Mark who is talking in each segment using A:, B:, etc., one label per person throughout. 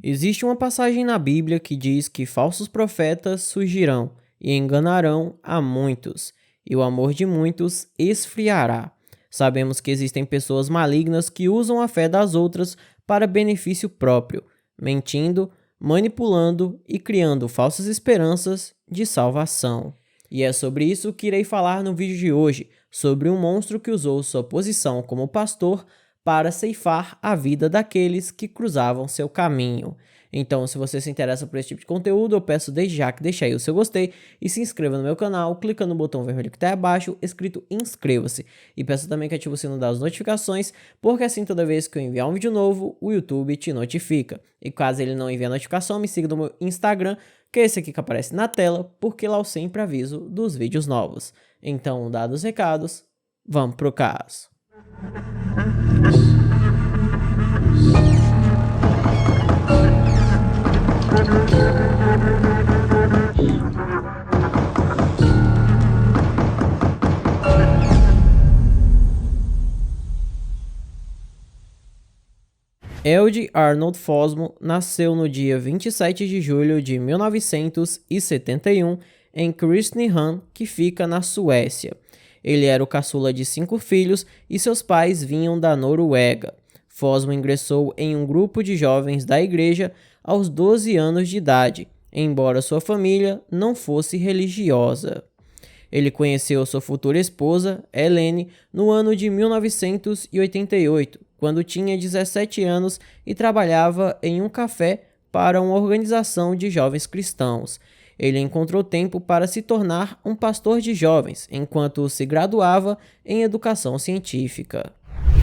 A: Existe uma passagem na Bíblia que diz que falsos profetas surgirão e enganarão a muitos, e o amor de muitos esfriará. Sabemos que existem pessoas malignas que usam a fé das outras para benefício próprio, mentindo, manipulando e criando falsas esperanças de salvação. E é sobre isso que irei falar no vídeo de hoje, sobre um monstro que usou sua posição como pastor para ceifar a vida daqueles que cruzavam seu caminho. Então, se você se interessa por esse tipo de conteúdo, eu peço desde já que deixe aí o seu gostei e se inscreva no meu canal, clicando no botão vermelho que está aí abaixo, escrito inscreva-se. E peço também que ative o sino das notificações, porque assim toda vez que eu enviar um vídeo novo, o YouTube te notifica. E caso ele não envie a notificação, me siga no meu Instagram, que é esse aqui que aparece na tela, porque lá eu sempre aviso dos vídeos novos. Então, dados os recados, vamos pro caso. Elde Arnold Fosmo nasceu no dia 27 de julho de 1971 em Kristinehamn, que fica na Suécia. Ele era o caçula de 5 filhos e seus pais vinham da Noruega. Fosmo ingressou em um grupo de jovens da igreja aos 12 anos de idade, embora sua família não fosse religiosa. Ele conheceu sua futura esposa, Helene, no ano de 1988, quando tinha 17 anos e trabalhava em um café para uma organização de jovens cristãos. Ele encontrou tempo para se tornar um pastor de jovens, enquanto se graduava em educação científica.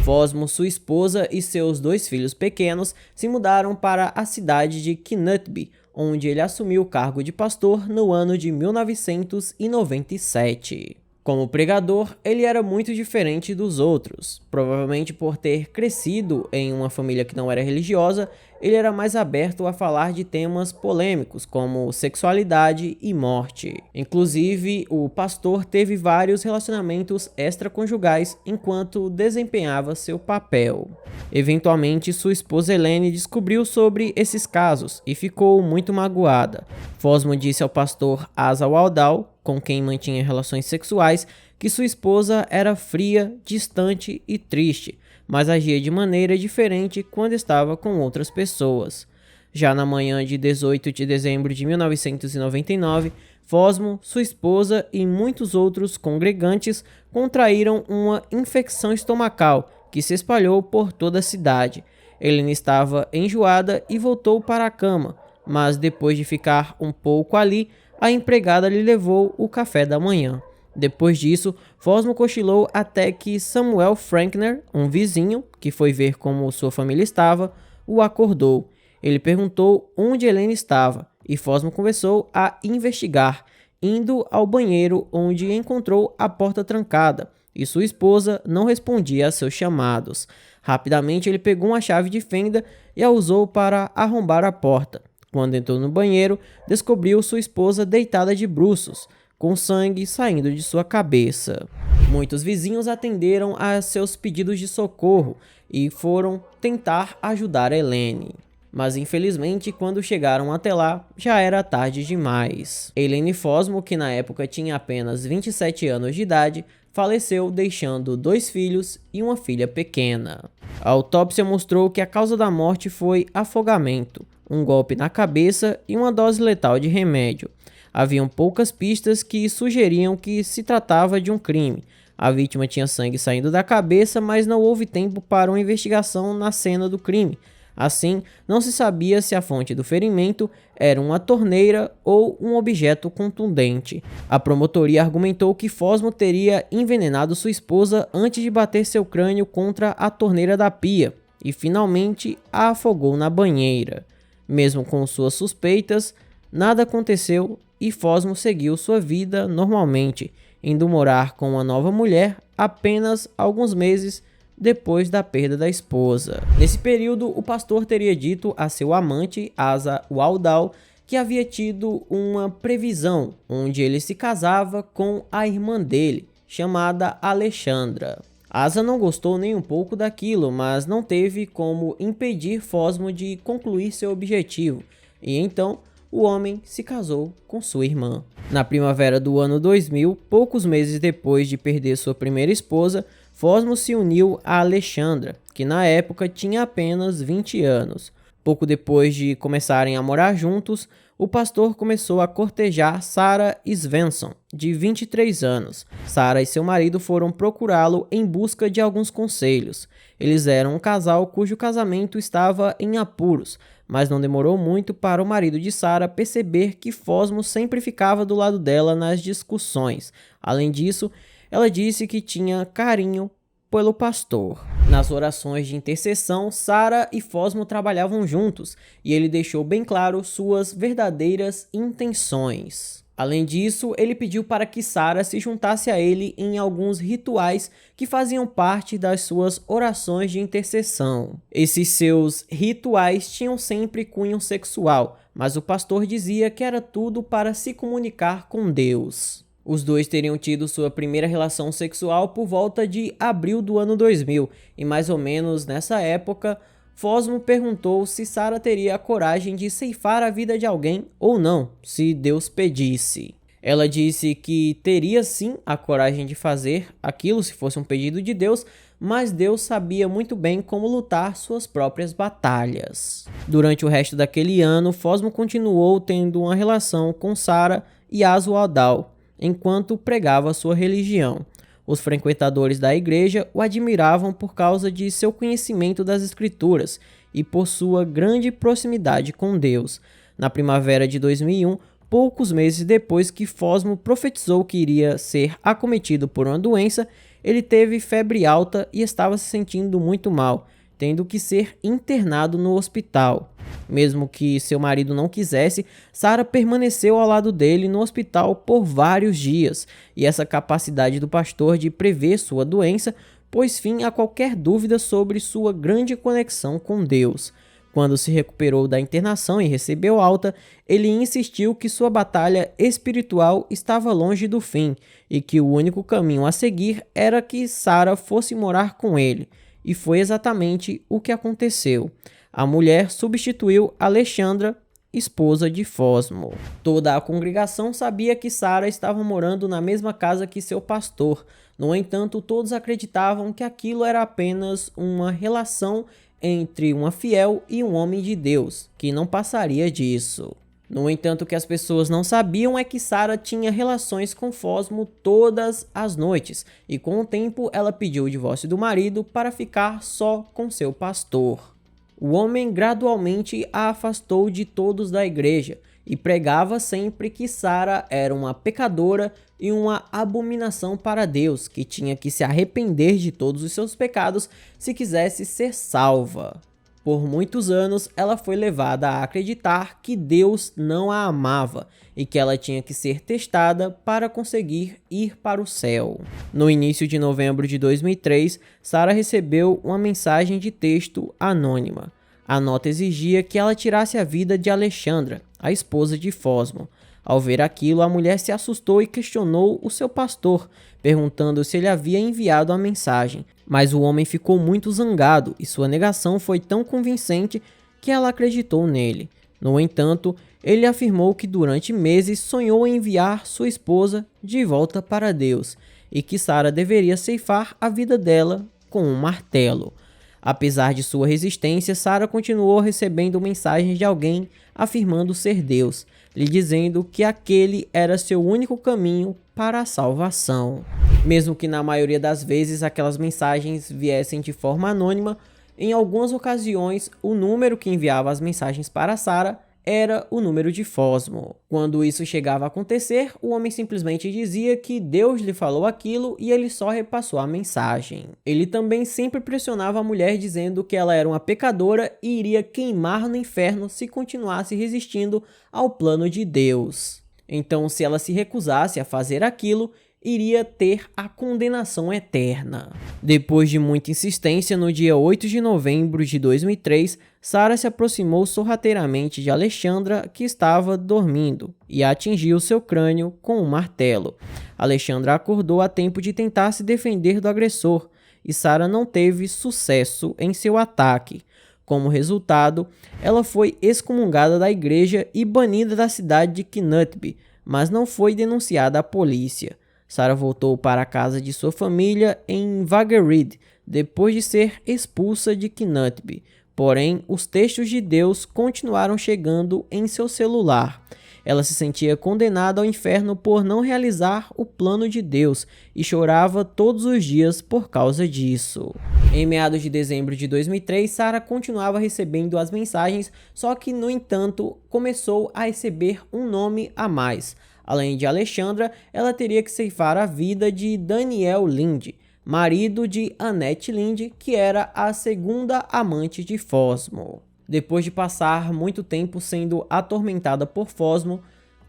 A: Fosmo, sua esposa e seus 2 filhos pequenos se mudaram para a cidade de Knutby, onde ele assumiu o cargo de pastor no ano de 1997. Como pregador, ele era muito diferente dos outros. Provavelmente por ter crescido em uma família que não era religiosa, ele era mais aberto a falar de temas polêmicos como sexualidade e morte. Inclusive, o pastor teve vários relacionamentos extraconjugais enquanto desempenhava seu papel. Eventualmente, sua esposa Helene descobriu sobre esses casos e ficou muito magoada. Fosmo disse ao pastor Asa Waldau, com quem mantinha relações sexuais, que sua esposa era fria, distante e triste, mas agia de maneira diferente quando estava com outras pessoas. Já na manhã de 18 de dezembro de 1999, Fosmo, sua esposa e muitos outros congregantes contraíram uma infecção estomacal que se espalhou por toda a cidade. Helene estava enjoada e voltou para a cama, mas depois de ficar um pouco ali, a empregada lhe levou o café da manhã. Depois disso, Fosmo cochilou até que Samuel Frankner, um vizinho, que foi ver como sua família estava, o acordou. Ele perguntou onde Helene estava e Fosmo começou a investigar, indo ao banheiro onde encontrou a porta trancada e sua esposa não respondia a seus chamados. Rapidamente ele pegou uma chave de fenda e a usou para arrombar a porta. Quando entrou no banheiro, descobriu sua esposa deitada de bruços, com sangue saindo de sua cabeça. Muitos vizinhos atenderam a seus pedidos de socorro e foram tentar ajudar Helene. Mas infelizmente, quando chegaram até lá, já era tarde demais. Helene Fosmo, que na época tinha apenas 27 anos de idade, faleceu deixando 2 filhos e uma filha pequena. A autópsia mostrou que a causa da morte foi afogamento, um golpe na cabeça e uma dose letal de remédio. Haviam poucas pistas que sugeriam que se tratava de um crime. A vítima tinha sangue saindo da cabeça, mas não houve tempo para uma investigação na cena do crime. Assim, não se sabia se a fonte do ferimento era uma torneira ou um objeto contundente. A promotoria argumentou que Fosmo teria envenenado sua esposa antes de bater seu crânio contra a torneira da pia e finalmente a afogou na banheira. Mesmo com suas suspeitas, nada aconteceu e Fosmo seguiu sua vida normalmente, indo morar com uma nova mulher apenas alguns meses depois da perda da esposa. Nesse período, o pastor teria dito a seu amante, Asa Waldau, que havia tido uma previsão onde ele se casava com a irmã dele, chamada Alexandra. Asa não gostou nem um pouco daquilo, mas não teve como impedir Fosmo de concluir seu objetivo, e então o homem se casou com sua irmã. Na primavera do ano 2000, poucos meses depois de perder sua primeira esposa, Fosmo se uniu a Alexandra, que na época tinha apenas 20 anos. Pouco depois de começarem a morar juntos, o pastor começou a cortejar Sarah Svensson, de 23 anos. Sarah e seu marido foram procurá-lo em busca de alguns conselhos. Eles eram um casal cujo casamento estava em apuros, mas não demorou muito para o marido de Sarah perceber que Fosmo sempre ficava do lado dela nas discussões. Além disso, ela disse que tinha carinho pelo pastor. Nas orações de intercessão, Sarah e Fosmo trabalhavam juntos, e ele deixou bem claro suas verdadeiras intenções. Além disso, ele pediu para que Sarah se juntasse a ele em alguns rituais que faziam parte das suas orações de intercessão. Esses seus rituais tinham sempre cunho sexual, mas o pastor dizia que era tudo para se comunicar com Deus. Os dois teriam tido sua primeira relação sexual por volta de abril do ano 2000, e mais ou menos nessa época, Fosmo perguntou se Sarah teria a coragem de ceifar a vida de alguém ou não, se Deus pedisse. Ela disse que teria sim a coragem de fazer aquilo se fosse um pedido de Deus, mas Deus sabia muito bem como lutar suas próprias batalhas. Durante o resto daquele ano, Fosmo continuou tendo uma relação com Sarah e Asualdal, enquanto pregava sua religião. Os frequentadores da igreja o admiravam por causa de seu conhecimento das escrituras e por sua grande proximidade com Deus. Na primavera de 2001, poucos meses depois que Fosmo profetizou que iria ser acometido por uma doença, ele teve febre alta e estava se sentindo muito mal, tendo que ser internado no hospital. Mesmo que seu marido não quisesse, Sarah permaneceu ao lado dele no hospital por vários dias, e essa capacidade do pastor de prever sua doença pôs fim a qualquer dúvida sobre sua grande conexão com Deus. Quando se recuperou da internação e recebeu alta, ele insistiu que sua batalha espiritual estava longe do fim, e que o único caminho a seguir era que Sarah fosse morar com ele. E foi exatamente o que aconteceu. A mulher substituiu Alexandra, esposa de Fosmo. Toda a congregação sabia que Sarah estava morando na mesma casa que seu pastor. No entanto, todos acreditavam que aquilo era apenas uma relação entre uma fiel e um homem de Deus, que não passaria disso. No entanto, o que as pessoas não sabiam é que Sarah tinha relações com Fosmo todas as noites, e com o tempo ela pediu o divórcio do marido para ficar só com seu pastor. O homem gradualmente a afastou de todos da igreja e pregava sempre que Sarah era uma pecadora e uma abominação para Deus, que tinha que se arrepender de todos os seus pecados se quisesse ser salva. Por muitos anos, ela foi levada a acreditar que Deus não a amava e que ela tinha que ser testada para conseguir ir para o céu. No início de novembro de 2003, Sarah recebeu uma mensagem de texto anônima. A nota exigia que ela tirasse a vida de Alexandra, a esposa de Fosmo. Ao ver aquilo, a mulher se assustou e questionou o seu pastor, perguntando se ele havia enviado a mensagem. Mas o homem ficou muito zangado e sua negação foi tão convincente que ela acreditou nele. No entanto, ele afirmou que durante meses sonhou em enviar sua esposa de volta para Deus e que Sarah deveria ceifar a vida dela com um martelo. Apesar de sua resistência, Sarah continuou recebendo mensagens de alguém afirmando ser Deus, lhe dizendo que aquele era seu único caminho para a salvação. Mesmo que na maioria das vezes aquelas mensagens viessem de forma anônima, em algumas ocasiões o número que enviava as mensagens para Sarah era o número de Fosmo. Quando isso chegava a acontecer, o homem simplesmente dizia que Deus lhe falou aquilo e ele só repassou a mensagem. Ele também sempre pressionava a mulher dizendo que ela era uma pecadora e iria queimar no inferno se continuasse resistindo ao plano de Deus. Então, se ela se recusasse a fazer aquilo, iria ter a condenação eterna. Depois de muita insistência, no dia 8 de novembro de 2003, Sarah se aproximou sorrateiramente de Alexandra, que estava dormindo, e atingiu seu crânio com um martelo. Alexandra acordou a tempo de tentar se defender do agressor, e Sarah não teve sucesso em seu ataque. Como resultado, ela foi excomungada da igreja e banida da cidade de Knutby, mas não foi denunciada à polícia. Sarah voltou para a casa de sua família em Vaggeryd, depois de ser expulsa de Knutby. Porém, os textos de Deus continuaram chegando em seu celular. Ela se sentia condenada ao inferno por não realizar o plano de Deus e chorava todos os dias por causa disso. Em meados de dezembro de 2003, Sarah continuava recebendo as mensagens, só que, no entanto, começou a receber um nome a mais. Além de Alexandra, ela teria que ceifar a vida de Daniel Linde, marido de Annette Linde, que era a segunda amante de Fosmo. Depois de passar muito tempo sendo atormentada por Fosmo,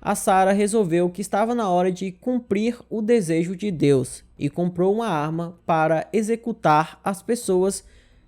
A: a Sarah resolveu que estava na hora de cumprir o desejo de Deus e comprou uma arma para executar as pessoas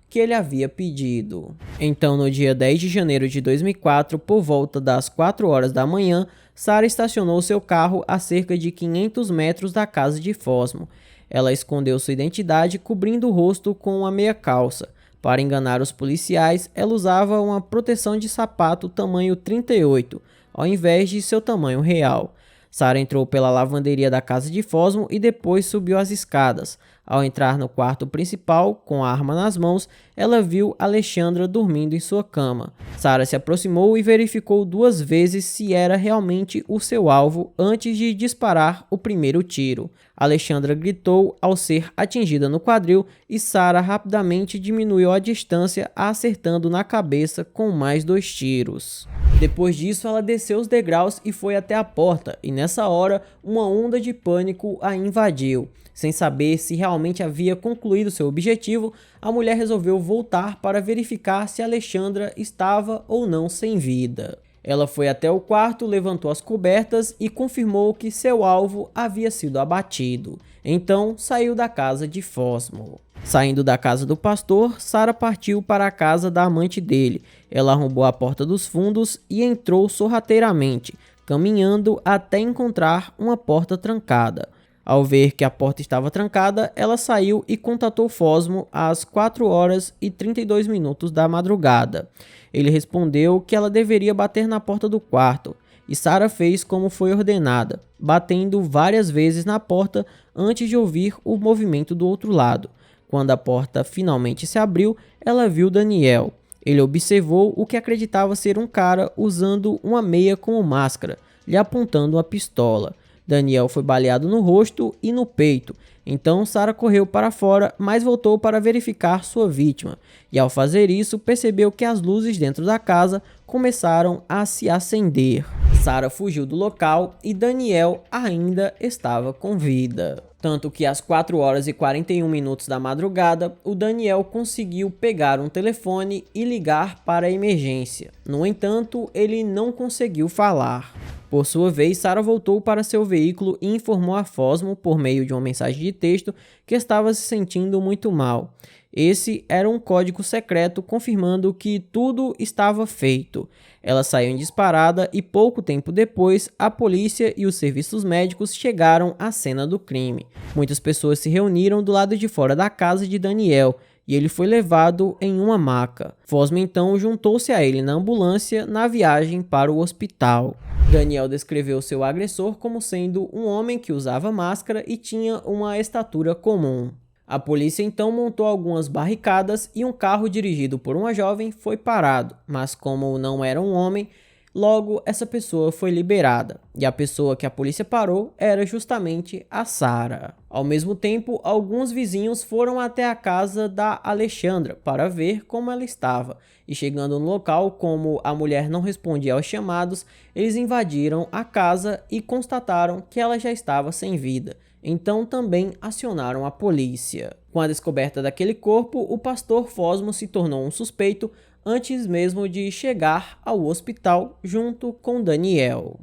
A: que ele havia pedido. Então, no dia 10 de janeiro de 2004, por volta das 4 horas da manhã, Sarah estacionou seu carro a cerca de 500 metros da casa de Fosmo. Ela escondeu sua identidade cobrindo o rosto com uma meia calça. Para enganar os policiais, ela usava uma proteção de sapato tamanho 38, ao invés de seu tamanho real. Sarah entrou pela lavanderia da casa de Fosmo e depois subiu as escadas. Ao entrar no quarto principal, com a arma nas mãos, ela viu Alexandra dormindo em sua cama. Sarah se aproximou e verificou 2 vezes se era realmente o seu alvo antes de disparar o primeiro tiro. Alexandra gritou ao ser atingida no quadril e Sarah rapidamente diminuiu a distância, acertando na cabeça com mais 2 tiros. Depois disso, ela desceu os degraus e foi até a porta, e nessa hora, uma onda de pânico a invadiu. Sem saber se realmente havia concluído seu objetivo, a mulher resolveu voltar para verificar se Alexandra estava ou não sem vida. Ela foi até o quarto, levantou as cobertas e confirmou que seu alvo havia sido abatido. Então, saiu da casa de Fosmo. Saindo da casa do pastor, Sarah partiu para a casa da amante dele. Ela arrombou a porta dos fundos e entrou sorrateiramente, caminhando até encontrar uma porta trancada. Ao ver que a porta estava trancada, ela saiu e contatou Fosmo às 4 horas e 32 minutos da madrugada. Ele respondeu que ela deveria bater na porta do quarto, e Sarah fez como foi ordenada, batendo várias vezes na porta antes de ouvir o movimento do outro lado. Quando a porta finalmente se abriu, ela viu Daniel. Ele observou o que acreditava ser um cara usando uma meia como máscara, lhe apontando uma pistola. Daniel foi baleado no rosto e no peito, então Sarah correu para fora, mas voltou para verificar sua vítima, e ao fazer isso percebeu que as luzes dentro da casa começaram a se acender. Sarah fugiu do local e Daniel ainda estava com vida. Tanto que às 4 horas e 41 minutos da madrugada, o Daniel conseguiu pegar um telefone e ligar para a emergência. No entanto, ele não conseguiu falar. Por sua vez, Sarah voltou para seu veículo e informou a Fosmo, por meio de uma mensagem de texto, que estava se sentindo muito mal. Esse era um código secreto confirmando que tudo estava feito. Ela saiu em disparada e pouco tempo depois, a polícia e os serviços médicos chegaram à cena do crime. Muitas pessoas se reuniram do lado de fora da casa de Daniel e ele foi levado em uma maca. Fosmo então juntou-se a ele na ambulância na viagem para o hospital. Daniel descreveu seu agressor como sendo um homem que usava máscara e tinha uma estatura comum. A polícia então montou algumas barricadas e um carro dirigido por uma jovem foi parado, mas como não era um homem, logo essa pessoa foi liberada, e a pessoa que a polícia parou era justamente a Sarah. Ao mesmo tempo, alguns vizinhos foram até a casa da Alexandra para ver como ela estava, e chegando no local, como a mulher não respondia aos chamados, eles invadiram a casa e constataram que ela já estava sem vida. Então também acionaram a polícia. Com a descoberta daquele corpo, o pastor Fosmo se tornou um suspeito antes mesmo de chegar ao hospital junto com Daniel.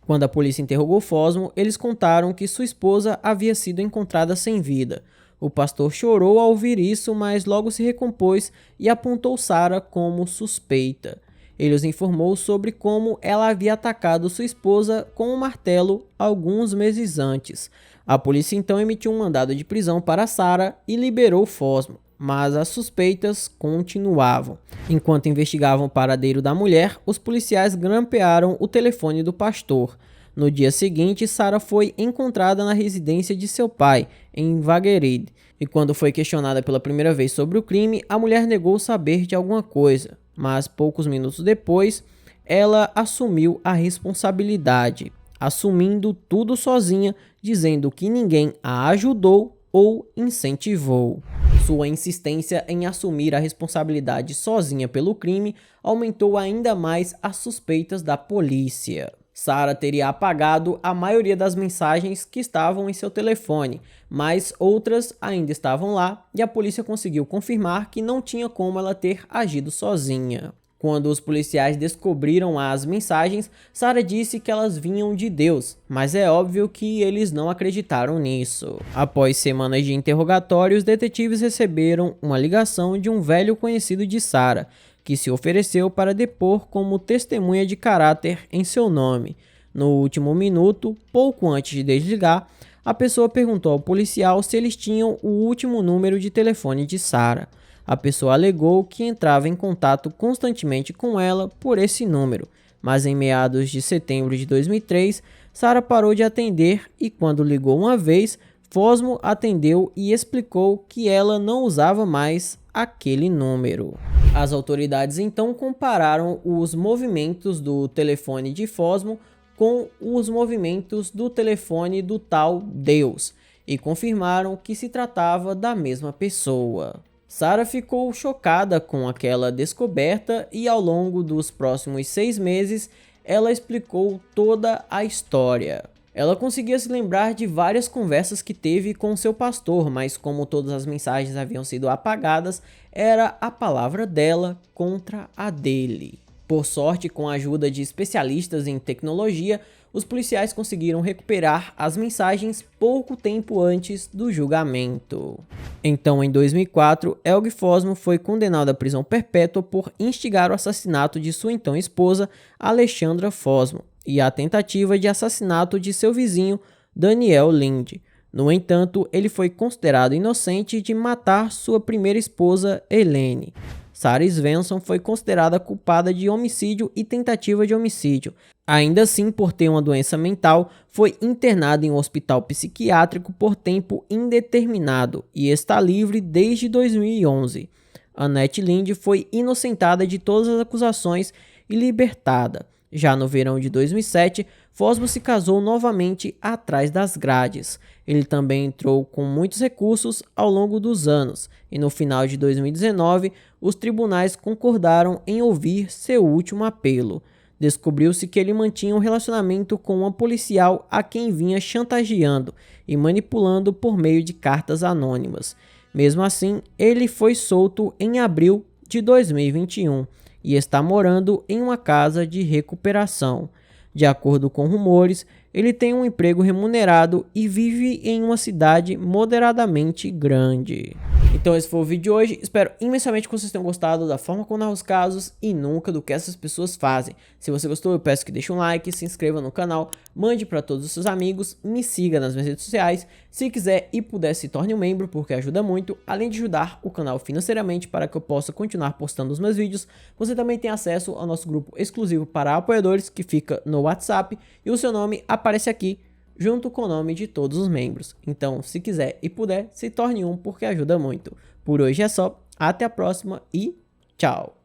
A: Quando a polícia interrogou Fosmo, eles contaram que sua esposa havia sido encontrada sem vida. O pastor chorou ao ouvir isso, mas logo se recompôs e apontou Sarah como suspeita. Ele os informou sobre como ela havia atacado sua esposa com um martelo alguns meses antes. A polícia então emitiu um mandado de prisão para Sarah e liberou Fosmo, mas as suspeitas continuavam. Enquanto investigavam o paradeiro da mulher, os policiais grampearam o telefone do pastor. No dia seguinte, Sarah foi encontrada na residência de seu pai, em Vaggeryd, e quando foi questionada pela primeira vez sobre o crime, a mulher negou saber de alguma coisa, mas poucos minutos depois, ela assumiu a responsabilidade, assumindo tudo sozinha, dizendo que ninguém a ajudou ou incentivou. Sua insistência em assumir a responsabilidade sozinha pelo crime aumentou ainda mais as suspeitas da polícia. Sarah teria apagado a maioria das mensagens que estavam em seu telefone, mas outras ainda estavam lá e a polícia conseguiu confirmar que não tinha como ela ter agido sozinha. Quando os policiais descobriram as mensagens, Sarah disse que elas vinham de Deus, mas é óbvio que eles não acreditaram nisso. Após semanas de interrogatório, os detetives receberam uma ligação de um velho conhecido de Sarah, que se ofereceu para depor como testemunha de caráter em seu nome. No último minuto, pouco antes de desligar, a pessoa perguntou ao policial se eles tinham o último número de telefone de Sarah. A pessoa alegou que entrava em contato constantemente com ela por esse número, mas em meados de setembro de 2003, Sarah parou de atender e quando ligou uma vez, Fosmo atendeu e explicou que ela não usava mais aquele número. As autoridades então compararam os movimentos do telefone de Fosmo com os movimentos do telefone do tal Deus e confirmaram que se tratava da mesma pessoa. Sarah ficou chocada com aquela descoberta e ao longo dos próximos 6 meses ela explicou toda a história. Ela conseguia se lembrar de várias conversas que teve com seu pastor, mas como todas as mensagens haviam sido apagadas, era a palavra dela contra a dele. Por sorte, com a ajuda de especialistas em tecnologia, os policiais conseguiram recuperar as mensagens pouco tempo antes do julgamento. Então, em 2004, Helge Fosmo foi condenado à prisão perpétua por instigar o assassinato de sua então esposa, Alexandra Fosmo, e a tentativa de assassinato de seu vizinho, Daniel Linde. No entanto, ele foi considerado inocente de matar sua primeira esposa, Helene. Sarah Svensson foi considerada culpada de homicídio e tentativa de homicídio. Ainda assim, por ter uma doença mental, foi internada em um hospital psiquiátrico por tempo indeterminado e está livre desde 2011. Annette Linde foi inocentada de todas as acusações e libertada. Já no verão de 2007, Fosmo se casou novamente atrás das grades. Ele também entrou com muitos recursos ao longo dos anos e no final de 2019, os tribunais concordaram em ouvir seu último apelo. Descobriu-se que ele mantinha um relacionamento com uma policial a quem vinha chantageando e manipulando por meio de cartas anônimas. Mesmo assim, ele foi solto em abril de 2021 e está morando em uma casa de recuperação. De acordo com rumores, ele tem um emprego remunerado e vive em uma cidade moderadamente grande. Então esse foi o vídeo de hoje, espero imensamente que vocês tenham gostado da forma como narro os casos e nunca do que essas pessoas fazem. Se você gostou, eu peço que deixe um like, se inscreva no canal, mande para todos os seus amigos, me siga nas minhas redes sociais, se quiser e puder se torne um membro porque ajuda muito, além de ajudar o canal financeiramente para que eu possa continuar postando os meus vídeos. Você também tem acesso ao nosso grupo exclusivo para apoiadores que fica no WhatsApp e o seu nome aparece aqui junto com o nome de todos os membros. Então, se quiser e puder, se torne um porque ajuda muito. Por hoje é só, até a próxima e tchau!